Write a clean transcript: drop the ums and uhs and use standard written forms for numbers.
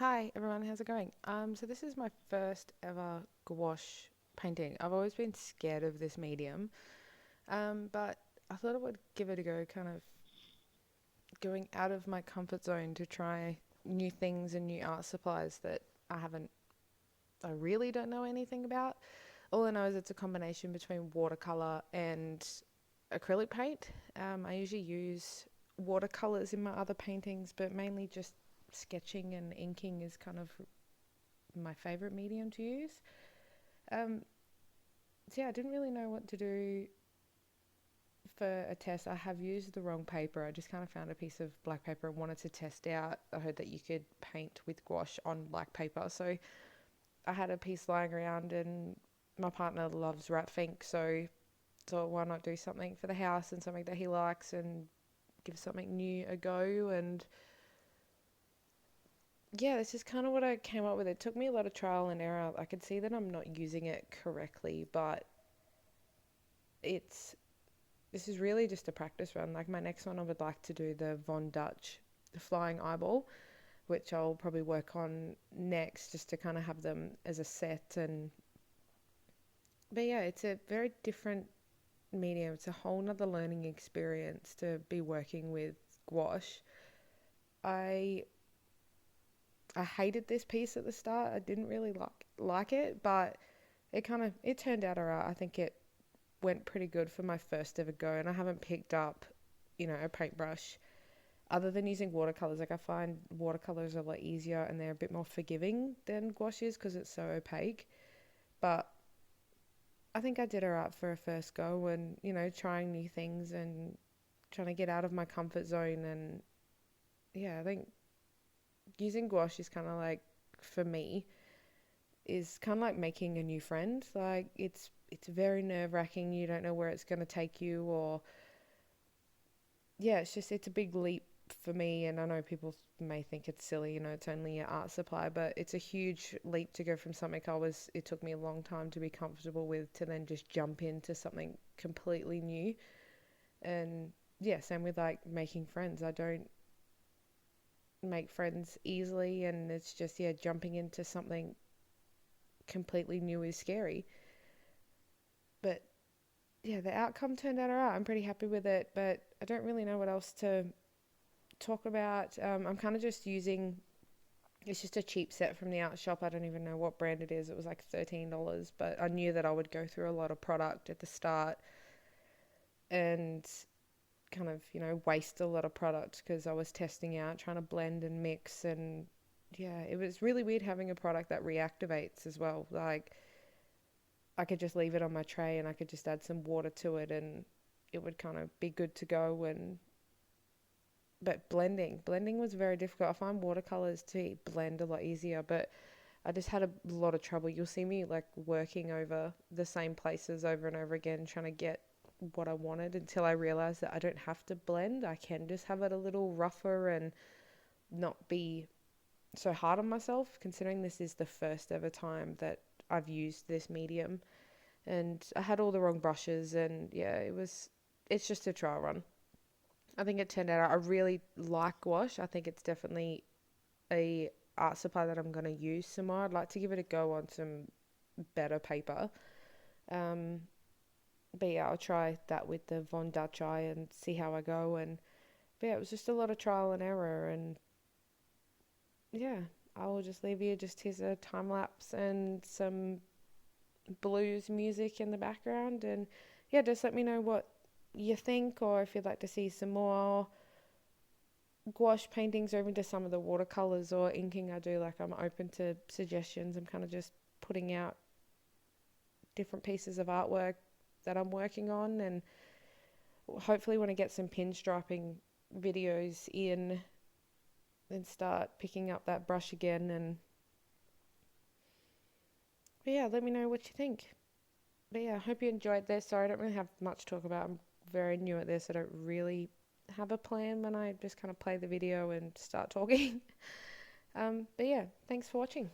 Hi everyone, how's it going? So this is my first ever gouache painting. I've always been scared of this medium, but I thought I would give it a go, kind of going out of my comfort zone to try new things and new art supplies that I haven't, I really don't know anything about. All I know is it's a combination between watercolor and acrylic paint. I usually use watercolors in my other paintings, but mainly just sketching and inking is kind of my favorite medium to use. Um, so yeah, I didn't really know what to do for a test. I have used the wrong paper. I just kind of found a piece of black paper and wanted to test out. I heard that you could paint with gouache on black paper, so I had a piece lying around, and my partner loves FINK, so thought why not do something for the house and something that he likes and give something new a go. And yeah, this is kind of what I came up with. It took me a lot of trial and error. I could see that I'm not using it correctly, but it's this is really just a practice run. Like my next one, I would like to do the Von Dutch, the flying eyeball, which I'll probably work on next, just to kind of have them as a set. And but yeah, it's a very different medium. It's a whole nother learning experience to be working with gouache. I I hated this piece at the start. I didn't really like it, but it turned out alright. I think it went pretty good for my first ever go, and I haven't picked up, a paintbrush other than using watercolors. Like I find watercolors are a lot easier and they're a bit more forgiving than gouache is because it's so opaque. But I think I did alright for a first go, and trying new things and trying to get out of my comfort zone. And yeah, I think using gouache is kind of like, for me, is kind of like making a new friend. Like it's very nerve wracking. You don't know where it's going to take you, or yeah, it's a big leap for me. And I know people may think it's silly, it's only an art supply, but it's a huge leap to go from something it took me a long time to be comfortable with, to then just jump into something completely new. And yeah, same with like making friends. I don't make friends easily, and it's just, yeah, jumping into something completely new is scary. But yeah, the outcome turned out alright. I'm pretty happy with it, but I don't really know what else to talk about. I'm kind of just using, it's just a cheap set from the art shop. I don't even know what brand it is. It was like $13, but I knew that I would go through a lot of product at the start and kind of, waste a lot of product because I was testing out, trying to blend and mix. And yeah, it was really weird having a product that reactivates as well. Like I could just leave it on my tray and I could just add some water to it and it would kind of be good to go. And but blending was very difficult. I find watercolors to blend a lot easier, but I just had a lot of trouble. You'll see me like working over the same places over and over again, trying to get what I wanted, until I realized that I don't have to blend. I can just have it a little rougher and not be so hard on myself, considering this is the first ever time that I've used this medium. And I had all the wrong brushes, and yeah, it's just a trial run. I think it turned out, I really like gouache. I think it's definitely a art supply that I'm going to use some more. I'd like to give it a go on some better paper. Um, but yeah, I'll try that with the Von Dutch eye and see how I go. And but yeah, it was just a lot of trial and error. And yeah, I will just leave you. Just here's a time lapse and some blues music in the background. And yeah, just let me know what you think, or if you'd like to see some more gouache paintings, or even just some of the watercolors or inking I do. Like I'm open to suggestions. I'm kind of just putting out different pieces of artwork that I'm working on, and hopefully when I get some pinstriping videos in, then start picking up that brush again. And but yeah, let me know what you think. But yeah, I hope you enjoyed this. Sorry, I don't really have much to talk about. I'm very new at this. I don't really have a plan when I just kind of play the video and start talking. But yeah, thanks for watching.